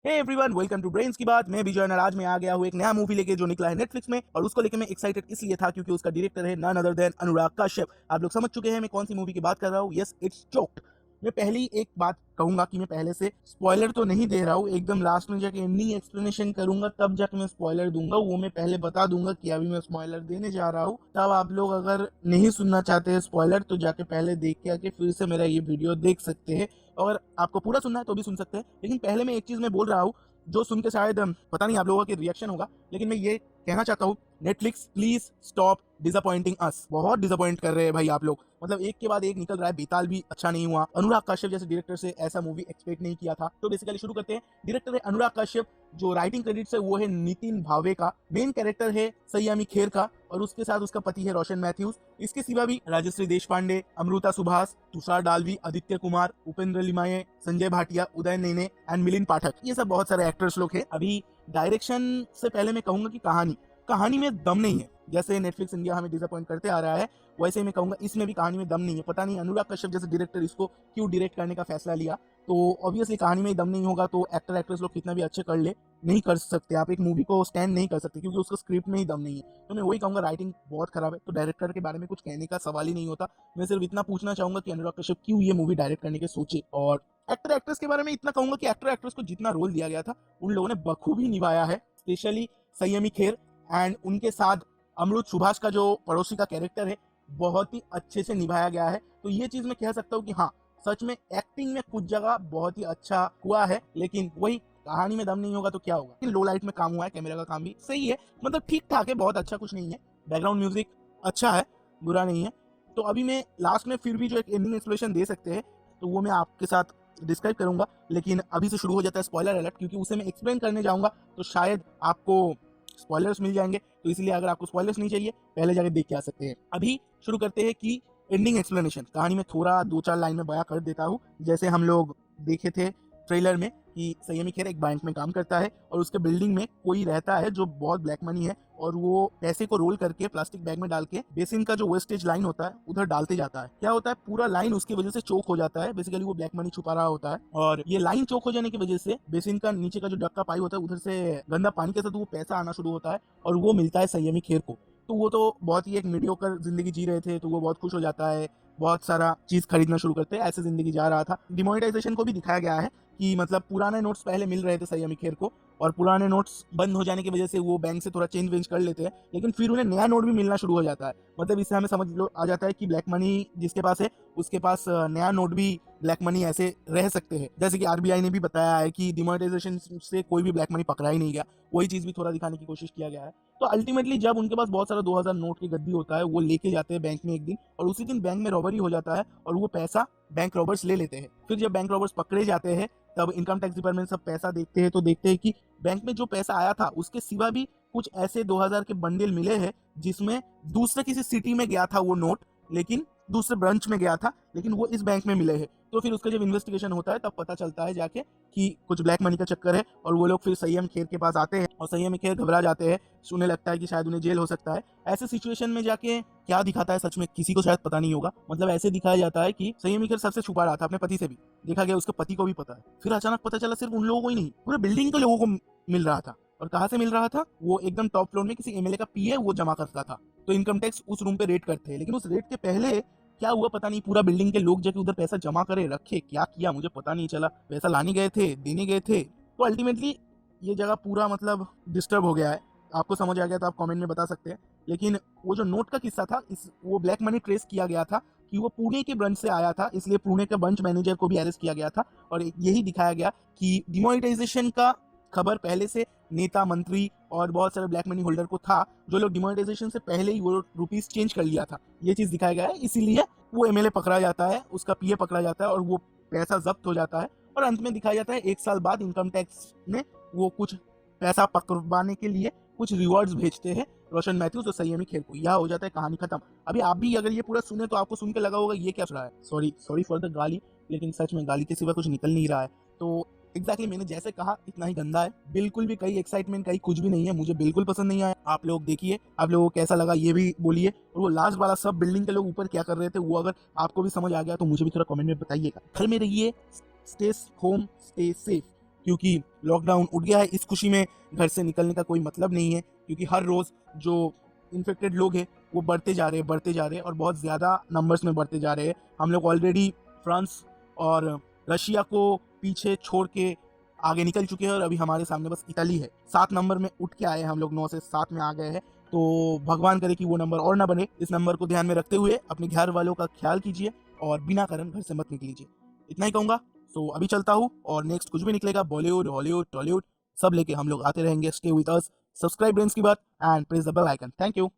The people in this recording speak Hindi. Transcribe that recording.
Hey everyone, welcome to brains की बात। मैं विजय नाराज में आ गया हूँ एक नया मूवी लेके जो निकला है नेटफ्लिक्स में, और उसको लेके मैं एक्साइटेड इसलिए था क्योंकि उसका डायरेक्टर है none other than Anurag Kashyap. आप लोग समझ चुके हैं मैं कौन सी मूवी की बात कर रहा हूँ। Yes, it's choked. मैं पहली एक बात कहूंगा कि मैं पहले से स्पॉइलर तो नहीं दे रहा हूँ, एकदम लास्ट में जाके एंडिंग एक्सप्लेनेशन करूंगा तब जाके मैं स्पॉइलर दूंगा। वो मैं पहले बता दूंगा कि अभी मैं स्पॉइलर देने जा रहा हूँ। तब आप लोग अगर नहीं सुनना चाहते हैं स्पॉइलर तो जाके पहले देख के आके फिर से मेरा ये वीडियो देख सकते हैं। और आपको पूरा सुनना है तो भी सुन सकते हैं। लेकिन पहले मैं एक चीज मैं बोल रहा हूँ जो सुन के शायद पता नहीं आप लोगों का रिएक्शन होगा, लेकिन मैं ये कहना चाहता हूँ, नेटफ्लिक्स प्लीज स्टॉप डिसअपॉइंटिंग अस। बहुत डिसअपॉइंट कर रहे हैं भाई आप लोग। मतलब एक के बाद एक निकल रहा है। बेताल भी अच्छा नहीं हुआ। अनुराग कश्यप जैसे डायरेक्टर से ऐसा मूवी एक्सपेक्ट नहीं किया था। तो बेसिकली शुरू करते हैं। डायरेक्टर है अनुराग कश्यप, जो राइटिंग क्रेडिट्स है वो है नितिन भावे का, मेन कैरेक्टर है संयमी खेर का, और उसके साथ उसका पति है रोशन मैथ्यूज। इसके सिवा भी राजश्री देशपांडे, अमृता सुभाष, तुषार डालवी, आदित्य कुमार, उपेंद्र लिमाये, संजय भाटिया, उदय नेने एंड मिलिंद पाठक, ये सब बहुत सारे एक्टर्स लोग हैं। अभी डायरेक्शन से पहले मैं कहूंगा कि कहानी में दम नहीं है। जैसे नेटफ्लिक्स इंडिया हमें डिसअपॉइंट करते आ रहा है, वैसे मैं कहूंगा इसमें भी कहानी में दम नहीं है। पता नहीं अनुराग कश्यप जैसे डायरेक्टर इसको क्यों डायरेक्ट करने का फैसला लिया। तो ऑब्वियसली कहानी में दम नहीं होगा तो एक्टर एक्ट्रेस लोग कितना भी अच्छे कर ले, नहीं कर सकते। आप एक मूवी को स्टैंड नहीं कर सकते क्योंकि उसका स्क्रिप्ट में ही दम नहीं है। तो मैं वही कहूंगा, राइटिंग बहुत खराब है। तो डायरेक्टर के बारे में कुछ कहने का सवाल ही नहीं होता। मैं सिर्फ इतना पूछना चाहूंगा कि अनुराग कश्यप क्यों ये मूवी डायरेक्ट करने के सोचे। और एक्टर एक्ट्रेस के बारे में इतना कहूंगा कि एक्टर एक्ट्रेस को जितना रोल दिया गया था उन लोगों ने बखूबी निभाया है। स्पेशली संयमी खेर एंड उनके साथ अमृत सुभाष का जो पड़ोसी का कैरेक्टर है बहुत ही अच्छे से निभाया गया है। तो ये चीज मैं कह सकता हूँ कि हाँ, सच में एक्टिंग में कुछ जगह बहुत ही अच्छा हुआ है, लेकिन वही कहानी में दम नहीं होगा तो क्या होगा। लो लाइट में काम हुआ है, कैमरा का काम भी सही है, मतलब ठीक ठाक है, बहुत अच्छा कुछ नहीं है। बैकग्राउंड म्यूजिक अच्छा है, बुरा नहीं है। तो अभी मैं लास्ट में फिर भी जो एक एंडिंग एक्सप्लेनेशन दे सकते हैं तो वो मैं आपके साथ डिस्क्राइब करूंगा। लेकिन अभी से शुरू हो जाता है स्पॉइलर अलर्ट, क्योंकि उसे मैं एक्सप्लेन करने जाऊंगा तो शायद आपको स्पॉयलर्स मिल जाएंगे। तो इसलिए अगर आपको स्पॉयलर्स नहीं चाहिए पहले जाके देख के आ सकते हैं। अभी शुरू करते हैं कि एंडिंग एक्सप्लेनेशन। कहानी में थोड़ा 2-4 लाइन में बयां कर देता हूँ। जैसे हम लोग देखे थे ट्रेलर में कि संयमी खेर एक बैंक में काम करता है और उसके बिल्डिंग में कोई रहता है जो बहुत ब्लैक मनी है, और वो पैसे को रोल करके प्लास्टिक बैग में डाल के बेसिन का जो वेस्टेज लाइन होता है उधर डालते जाता है। क्या होता है, पूरा लाइन उसकी वजह से चोक हो जाता है। बेसिकली वो ब्लैक मनी छुपा रहा होता है, और ये लाइन चोक हो जाने की वजह से बेसिन का नीचे का जो डक का पाइप होता है उधर से गंदा पानी के साथ वो पैसा आना शुरू होता है, और वो मिलता है संयमी खेर को। तो वो तो बहुत ही एक मीडियोकर जिंदगी जी रहे थे, तो वो बहुत खुश हो जाता है, बहुत सारा चीज खरीदना शुरू करते हैं। ऐसे जिंदगी जा रहा था। डिमोनेटाइजेशन को भी दिखाया गया है कि मतलब पुराने नोट्स पहले मिल रहे थे संयमी खेर को, और पुराने नोट्स बंद हो जाने की वजह से वो बैंक से थोड़ा चेंज वेंज कर लेते हैं, लेकिन फिर उन्हें नया नोट भी मिलना शुरू हो जाता है। मतलब इससे हमें समझ लो आ जाता है कि ब्लैक मनी जिसके पास है उसके पास नया नोट भी ब्लैक मनी ऐसे रह सकते हैं। जैसे कि आरबीआई ने भी बताया है कि डिमोनेटाइजेशन से कोई भी ब्लैक मनी पकड़ा ही नहीं गया। वही चीज भी थोड़ा दिखाने की कोशिश किया गया है। तो अल्टीमेटली जब उनके पास बहुत सारा 2000 नोट की गद्दी होता है वो लेके जाते हैं बैंक में एक दिन, और उसी दिन बैंक में रॉबरी हो जाता है और वो पैसा बैंक रॉबर्स ले लेते हैं। फिर जब बैंक रॉबर्स पकड़े जाते हैं तब इनकम टैक्स डिपार्टमेंट सब पैसा देखते हैं तो देखते हैं कि बैंक में जो पैसा आया था उसके सिवा भी कुछ ऐसे 2000 के बंडल मिले हैं जिसमें दूसरे किसी सिटी में गया था वो नोट, लेकिन दूसरे ब्रांच में गया था, लेकिन वो इस बैंक में मिले हैं। तो फिर उसका जब इन्वेस्टिगेशन होता है तब पता चलता है जाके कि कुछ ब्लैक मनी का चक्कर है, और वो लोग फिर संयम खेर के पास आते हैं और संयम खेर घबरा जाते हैं। उन्हें लगता है कि शायद उन्हें जेल हो सकता है। ऐसे सिचुएशन में जाके क्या दिखाता है सच में किसी को शायद पता नहीं होगा। मतलब ऐसे दिखाया जाता है कि संयम खेर सबसे छुपा रहा था अपने पति से भी, देखा गया उसके पति को भी पता है। फिर अचानक पता चला सिर्फ उन लोगों को ही नहीं, पूरे बिल्डिंग के लोगों को मिल रहा था। और कहाँ से मिल रहा था, वो एकदम टॉप फ्लोर में किसी एमएलए का पीए वो जमा करता था। तो इनकम टैक्स उस रूम पे रेड करते हैं, लेकिन उस रेड के पहले क्या हुआ पता नहीं, पूरा बिल्डिंग के लोग जाके उधर पैसा जमा करे रखे, क्या किया मुझे पता नहीं चला। पैसा लाने गए थे, देने गए थे। तो अल्टीमेटली ये जगह पूरा मतलब डिस्टर्ब हो गया है। आपको समझ आ गया तो आप कमेंट में बता सकते हैं। लेकिन वो जो नोट का किस्सा था, वो ब्लैक मनी ट्रेस किया गया था कि वो पुणे के ब्रांच से आया था, इसलिए पुणे के ब्रांच मैनेजर को भी अरेस्ट किया गया था। और यही दिखाया गया कि डिमोनेटाइजेशन का खबर पहले से नेता मंत्री और बहुत सारे ब्लैक मनी होल्डर को था, जो लोग डिमोनेटाइजेशन से पहले ही वो रुपीस चेंज कर लिया था। ये चीज दिखाया गया है, इसीलिए वो एमएलए पकड़ा जाता है, उसका पीए पकड़ा जाता है और वो पैसा जब्त हो जाता है। और अंत में दिखाया जाता है 1 साल बाद इनकम टैक्स में वो कुछ पैसा पकड़वाने के लिए कुछ रिवॉर्ड्स भेजते हैं रोशन मैथ्यूज और संयमी खेर को। यह हो जाता है कहानी खत्म। अभी आप भी अगर ये पूरा सुने तो आपको सुन के लगा होगा ये क्या सुना है। सॉरी फॉर द गाली, लेकिन सच में गाली के सिवा कुछ निकल नहीं रहा है। तो एग्जैक्टली मैंने जैसे कहा इतना ही गंदा है, बिल्कुल भी कहीं एक्साइटमेंट कहीं कुछ भी नहीं है। मुझे बिल्कुल पसंद नहीं आया। आप लोग देखिए, आप लोगों को कैसा लगा ये भी बोलिए। और वो लास्ट वाला सब बिल्डिंग के लोग ऊपर क्या कर रहे थे वो अगर आपको भी समझ आ गया तो मुझे भी थोड़ा कमेंट में बताइएगा। घर में रहिए, स्टे होम, स्टे सेफ, क्योंकि लॉकडाउन उठ गया है। इस खुशी में घर से निकलने का कोई मतलब नहीं है, क्योंकि हर रोज़ जो इन्फेक्टेड लोग हैं वो बढ़ते जा रहे हैं, बढ़ते जा रहे हैं और बहुत ज़्यादा नंबर्स में बढ़ते जा रहे हैं। हम लोग ऑलरेडी फ्रांस और रशिया को पीछे छोड़ के आगे निकल चुके हैं और अभी हमारे सामने बस इटली है। 7 नंबर में उठ के आए हैं हम लोग, 9 से 7 में आ गए हैं। तो भगवान करे कि वो नंबर और ना बने। इस नंबर को ध्यान में रखते हुए अपने घर वालों का ख्याल कीजिए और बिना कारण घर से मत निकलीजिए। इतना ही कहूँगा। सो अभी चलता हूँ और नेक्स्ट कुछ भी निकलेगा, बॉलीवुड, हॉलीवुड, टॉलीवुड, सब लेके हम लोग आते रहेंगे। स्टे विद अस, सब्सक्राइब रेंज की बात and press the bell icon. Thank you.